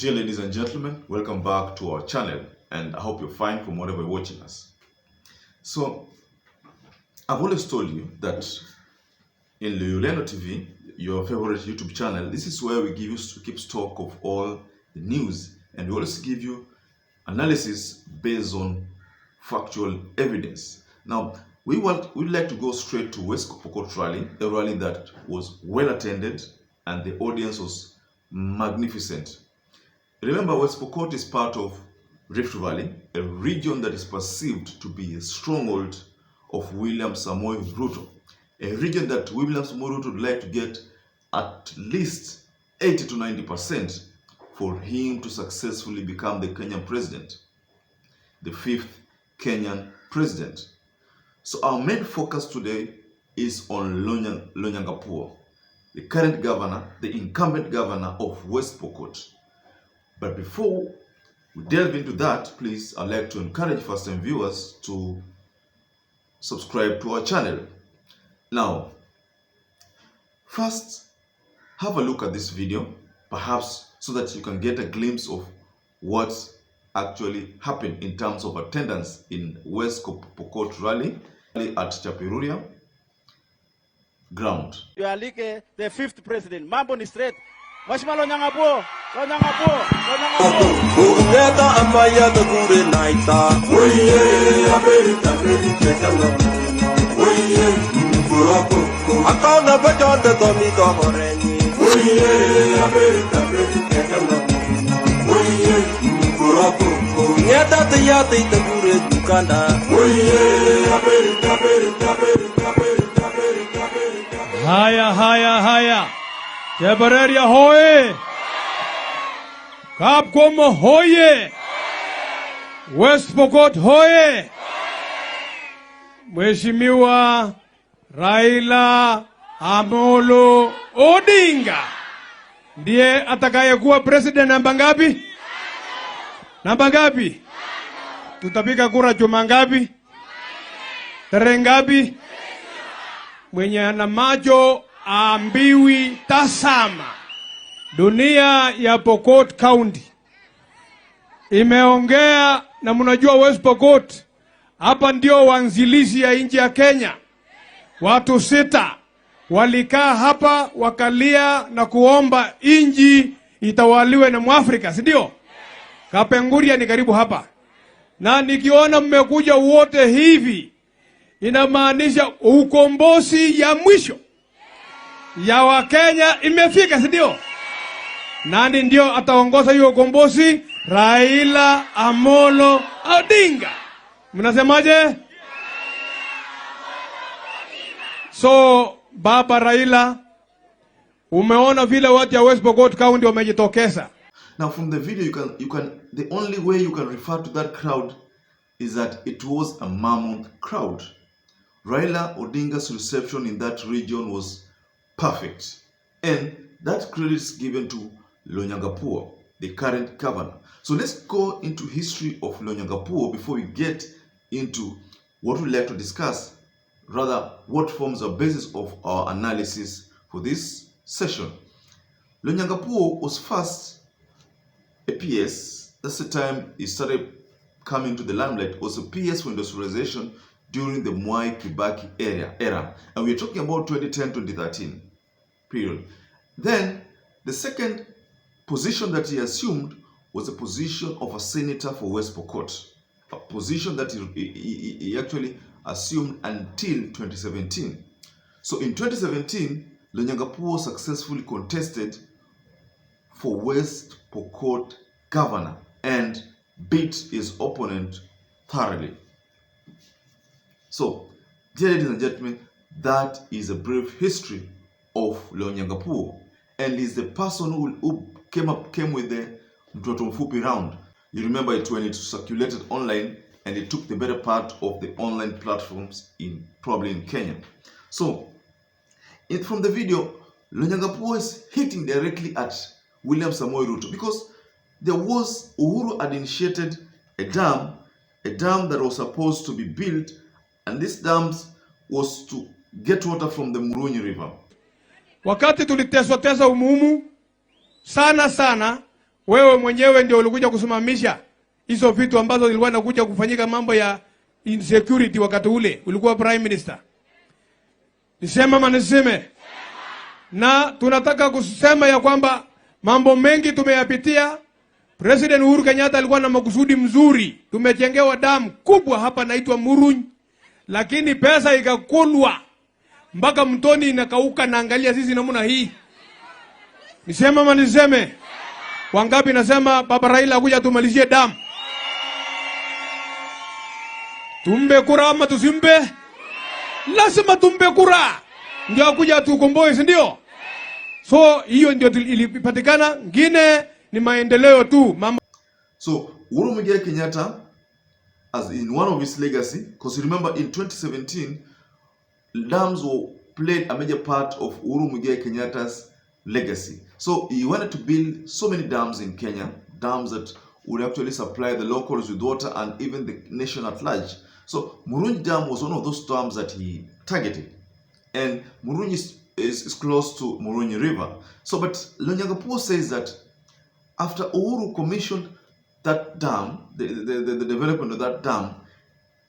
Dear ladies and gentlemen, welcome back to our channel, and I hope you're fine from wherever you're watching us. So, I've always told you that in YOLENO TV, your favorite YouTube channel, this is where we keep stock of all the news, and we always give you analysis based on factual evidence. Now, we'd like to go straight to West Pokot rally, a rally that was well attended and the audience was magnificent. Remember, West Pokot is part of Rift Valley, a region that is perceived to be a stronghold of William Samoei Ruto, a region that William Samoei Ruto would like to get at least 80 to 90% for him to successfully become the Kenyan president, the 5th Kenyan president. So our main focus today is on Lonyangapuo, the current governor, the incumbent governor of West Pokot. But before we delve into that, please, I'd like to encourage first-time viewers to subscribe to our channel. Now, first, have a look at this video, perhaps so that you can get a glimpse of what actually happened in terms of attendance in West Pokot rally at Chapiruria ground. You are like the 5th president. Mambo ni straight. Mheshimiwa Lonyangapuo, Lonyangapuo, Lonyangapuo. Ugeta amaya the gure naita. Oye, America, Oye, Murapo. Akona bajonde tomi to moreni. Oye, America, Oye, Murapo. Ngeta te yate the gure dukanda. Oye, America. Haya. Tebereria hoye. Kapkomo hoye. West Pokot hoye. Mheshimiwa Raila Amollo Odinga ndiye atakayekuwa president namba ngapi? Namba ngapi? Tutapiga kura chuma ngapi? Tarehe ngapi? Mwenye ana macho ambiwi tasama. Dunia ya Pokot County imeongea, na mnajua West Pokot hapa ndio wanzilishi ya nchi ya Kenya. Watu 6 walikaa hapa wakalia na kuomba nchi itawaliwe na Mwafrika, si ndio? Kapenguria ni karibu hapa. Na nikiona mmekuja wote hivi, inamaanisha ukombozi ya mwisho ya Wakenya imefika, si ndio? Nani ndio ataongoza hiyo ukombozi? Raila Amollo Odinga. Mnasemaje? So baba Raila, umeona vile watu ya West Pokot County wamejitokeza. Now from the video the only way you can refer to that crowd is that it was a mammoth crowd. Raila Odinga's reception in that region was perfect, and that credit is given to Lonyangapuo, the current governor. So let's go into history of Lonyangapuo before we get into what we'd like to discuss, rather what forms the basis of our analysis for this session. Lonyangapuo was first a PS. That's the time he started coming to the limelight. It was a PS for industrialization during the Mwai-Kibaki era. And we're talking about 2010-2013 period. Then the second position that he assumed was a position of a senator for West Pokot, a position that he actually assumed until 2017. So in 2017, Lonyangapuo successfully contested for West Pokot governor and beat his opponent thoroughly. So, dear ladies and gentlemen, that is a brief history of Lonyangapuo, and is the person who came with the Mtoto Mfupi round. You remember it when it circulated online, and it took the better part of the online platforms probably in Kenya. So, from the video, Lonyangapuo is hitting directly at William Samoei Ruto, because Uhuru had initiated a dam that was supposed to be built, and this dam was to get water from the Murunyi River. Wakati tuliteswa umumu sana wewe mwenyewe ndio ulikuja kusimamisha hizo vitu ambazo zilikuwa nakuja kufanyika mambo ya insecurity wakati ule ulikuwa prime minister. Nisema ama niseme? Na tunataka kusema ya kwamba mambo mengi tumeyapitia. President Uhuru Kenyatta alikuwa na makusudi mzuri. Tumejengewa damu kubwa hapa naitwa Muruny, lakini pesa ikakulwa mpaka mtoni inakauka. Naangalia sisi namna hii. Nisema ama niseme? Wangapi nasema baba Raila akuja tumalizie damu? Tumbe kura ama tusimbe? Lazima tumbe kura ndio akuja tukomboe, si ndio? So hiyo ndio ilipatikana, ngine ni maendeleo tu mama. So Uhuru Muigai Kenyatta, as in one of his legacy, because you remember in 2017 dams played a major part of Uhuru Muigai Kenyatta's legacy. So he wanted to build so many dams in Kenya, dams that would actually supply the locals with water and even the nation at large. So Muruny Dam was one of those dams that he targeted, and Muruny is close to Muruny River. So, but Lonyangapuo says that after Uhuru commissioned that dam, the development of that dam,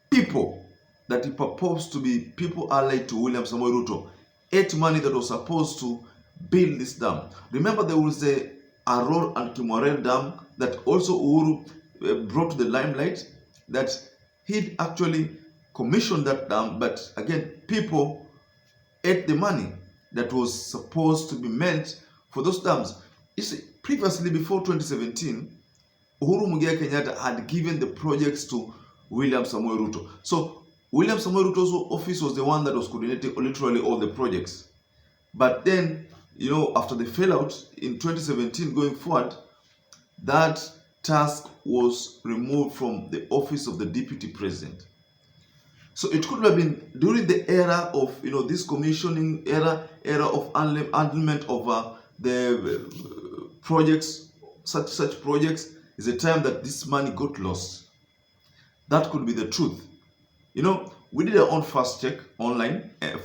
people that he proposed to be people allied to William Samoei Ruto ate money that was supposed to build this dam. Remember, there was the Aror and Kimwarel dam that also Uhuru brought to the limelight, that he'd actually commissioned that dam, but again, people ate the money that was supposed to be meant for those dams. You see, previously, before 2017, Uhuru Muigai Kenyatta had given the projects to William Samoei Ruto. So William Samoei Ruto's office was the one that was coordinating literally all the projects. But then, you know, after the fallout in 2017 going forward, that task was removed from the office of the deputy president. So it could have been during the era of, you know, this commissioning era of handlement of the projects, such projects, is a time that this money got lost. That could be the truth. You know, we did our own fact check online, and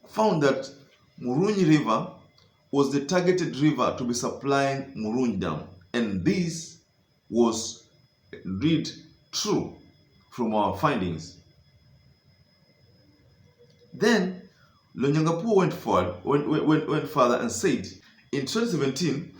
found that Muruny River was the targeted river to be supplying Muruny Dam, and this was indeed true from our findings. Then Lonyangapuo went further and said, in 2017,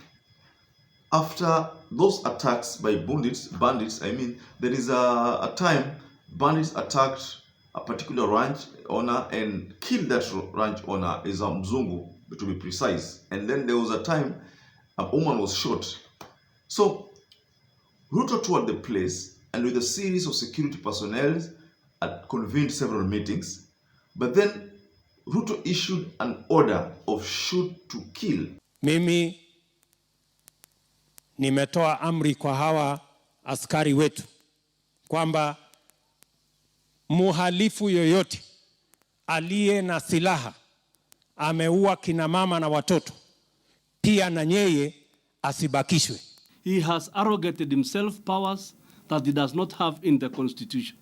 after those attacks by bandits, there is a time bandits attacked a particular ranch owner and killed that ranch owner, is a Mzungu, to be precise. And then there was a time a woman was shot. So Ruto toured the place and with a series of security personnel had convened several meetings. But then Ruto issued an order of shoot to kill. Mimi nimetoa amri kwa hawa askari wetu kwamba muhalifu yoyote aliye na silaha ameua kina mama na watoto pia na nyeye asibakishwe. He has arrogated himself powers that he does not have in the constitution.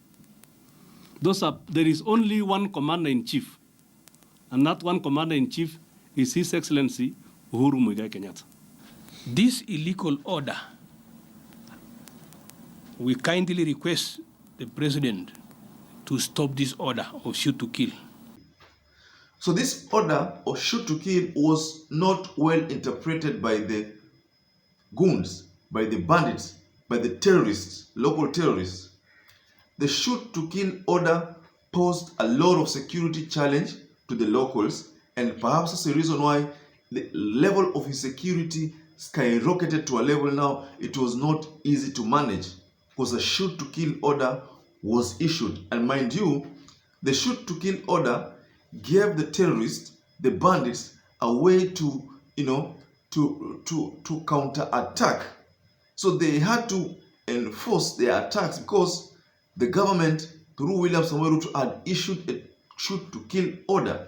There is only one commander-in-chief, and that one commander-in-chief is His Excellency Uhuru Muigai Kenyatta. This illegal order, we kindly request the president to stop this order of shoot to kill. So this order of shoot to kill was not well interpreted by the goons, by the bandits, by the terrorists, local terrorists. The shoot to kill order posed a lot of security challenge to the locals, and perhaps that's the reason why the level of insecurity skyrocketed to a level now it was not easy to manage, because a shoot to kill order was issued. And mind you, the shoot to kill order gave the terrorists, the bandits, a way to, you know, to counter attack. So they had to enforce their attacks because the government, through William Samoei Ruto, had issued a shoot to kill order.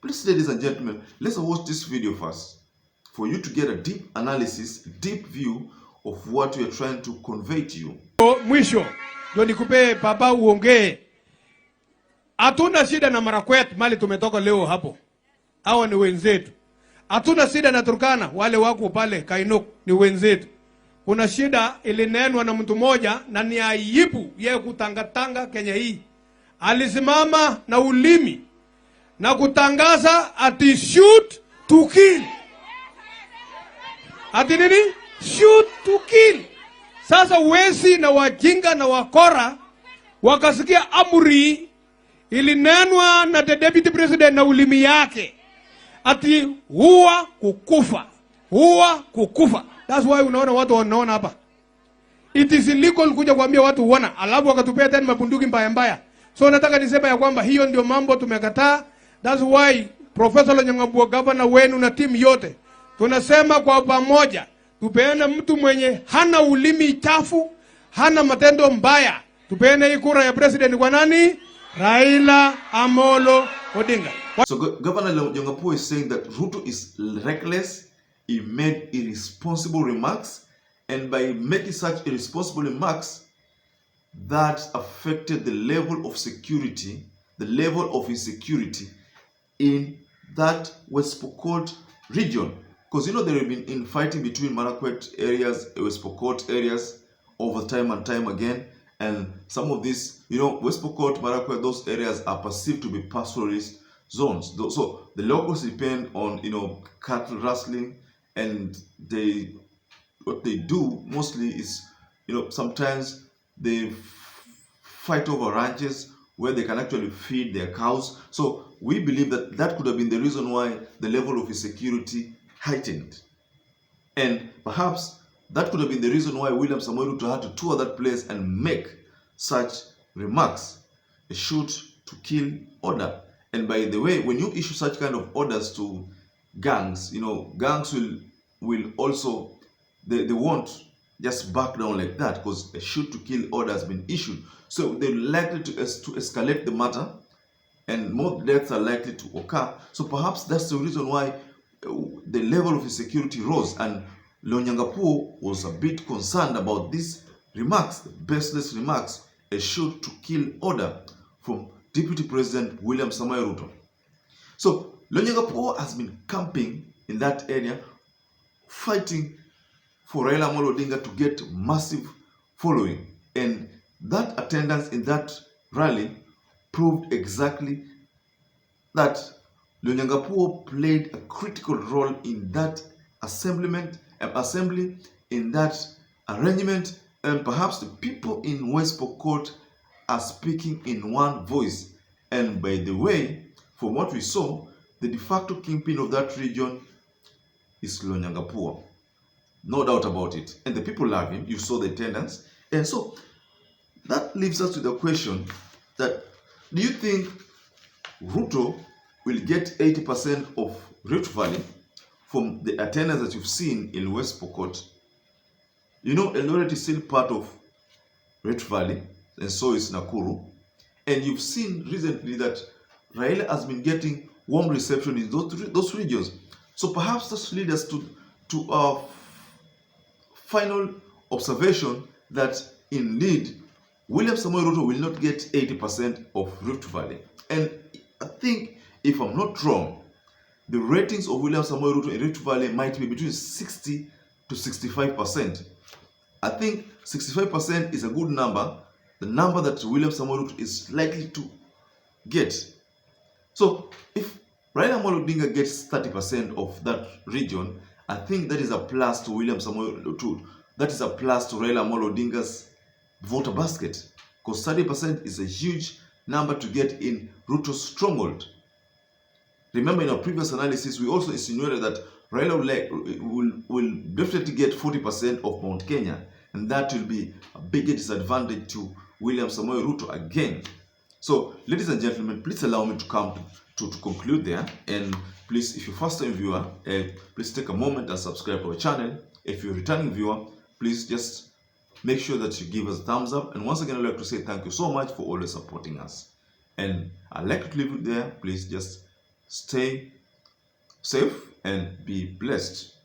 Please, ladies and gentlemen, let's watch this video first for you to get a deep analysis, deep view of what we are trying to convey to you. Mwisho ndio nikupe baba uongee. Hatuna shida na Marakwet mali tumetoka leo hapo. Hawa ni wenzetu. Hatuna shida na Turkana, wale wako pale Kainuk ni wenzetu. Kuna shida ilinenwa na mtu mmoja na ni aibu yeye kutangatanga Kenya hii. Alisimama na ulimi na kutangaza ati shoot to kill. Ati nini? Shoot to kill. Sasa wezi na wajinga na wakora wakasikia amri ilinenwa na the deputy president na ulimi yake ati huwa kukufa, huwa kukufa. That's why unaona watu wanaona hapa. It is illegal kuja kuambia watu wana, alafu wakatupea tena mabunduki mbaya mbaya. So nataka nisema ya kwamba hiyo ndio mambo tumekataa. That's why Professor Lonyangapuo, governor wenu na timu yote, tunasema kwa pamoja tupeane mtu mwenye hana ulimi chafu, hana matendo mbaya. Tupeane hii kura ya president kwa nani? Raila Amollo Odinga. So Governor Lonyangapuo is saying that Ruto is reckless. He made irresponsible remarks, and by making such irresponsible remarks, that affected the level of security, the level of insecurity in that West Pokot region. Because you know there have been infighting between Marakwet areas, West Pokot areas over time and time again. And some of these, you know, West Pokot, Marakwet, those areas are perceived to be pastoralist zones. So the locals depend on, you know, cattle rustling, and what they do mostly is, you know, sometimes they fight over ranches where they can actually feed their cows. So we believe that that could have been the reason why the level of insecurity heightened. And perhaps that could have been the reason why William Samoei Ruto had to tour that place and make such remarks. A shoot to kill order. And by the way, when you issue such kind of orders to gangs, you know, gangs will also, they won't just back down like that, because a shoot to kill order has been issued. So they're likely to escalate the matter, and more deaths are likely to occur. So perhaps that's the reason why the level of insecurity rose, and Lonyangapuo was a bit concerned about these remarks, the baseless remarks, a shoot to kill order from Deputy President William Samoei Ruto. So Lonyangapuo has been camping in that area, fighting for Raila Amollo Odinga to get massive following. And that attendance in that rally proved exactly that Lonyangapuo played a critical role in that assembly, in that arrangement, and perhaps the people in West Pokot are speaking in one voice. And by the way, from what we saw, the de facto kingpin of that region is Lonyangapuo. No doubt about it. And the people love him. You saw the attendance. And so that leaves us to the question that, do you think Ruto will get 80% of Rift Valley from the attendance that you've seen in West Pokot? You know, Eldoret is still part of Rift Valley, and so is Nakuru. And you've seen recently that Raila has been getting warm reception in those regions. So perhaps this leads us to our final observation that indeed William Samoei Ruto will not get 80% of Rift Valley. And I think, if I'm not wrong, the ratings of William Samoei Ruto in Rift Valley might be between 60 to 65%. I think 65% is a good number, the number that William Samoei Ruto is likely to get. So if Raila Amollo Odinga gets 30% of that region, I think that is a plus to William Samoei Ruto. That is a plus to Raila Amollo Odinga's voter basket, because 30% is a huge number to get in Ruto's stronghold. Remember, in our previous analysis, we also insinuated that Raila will definitely get 40% of Mount Kenya, and that will be a bigger disadvantage to William Samoei Ruto again. So, ladies and gentlemen, please allow me to come to conclude there. And please, if you're a first-time viewer, please take a moment and subscribe to our channel. If you're a returning viewer, please just make sure that you give us a thumbs up. And once again, I'd like to say thank you so much for always supporting us. And I'd like to leave it there. Please just stay safe and be blessed.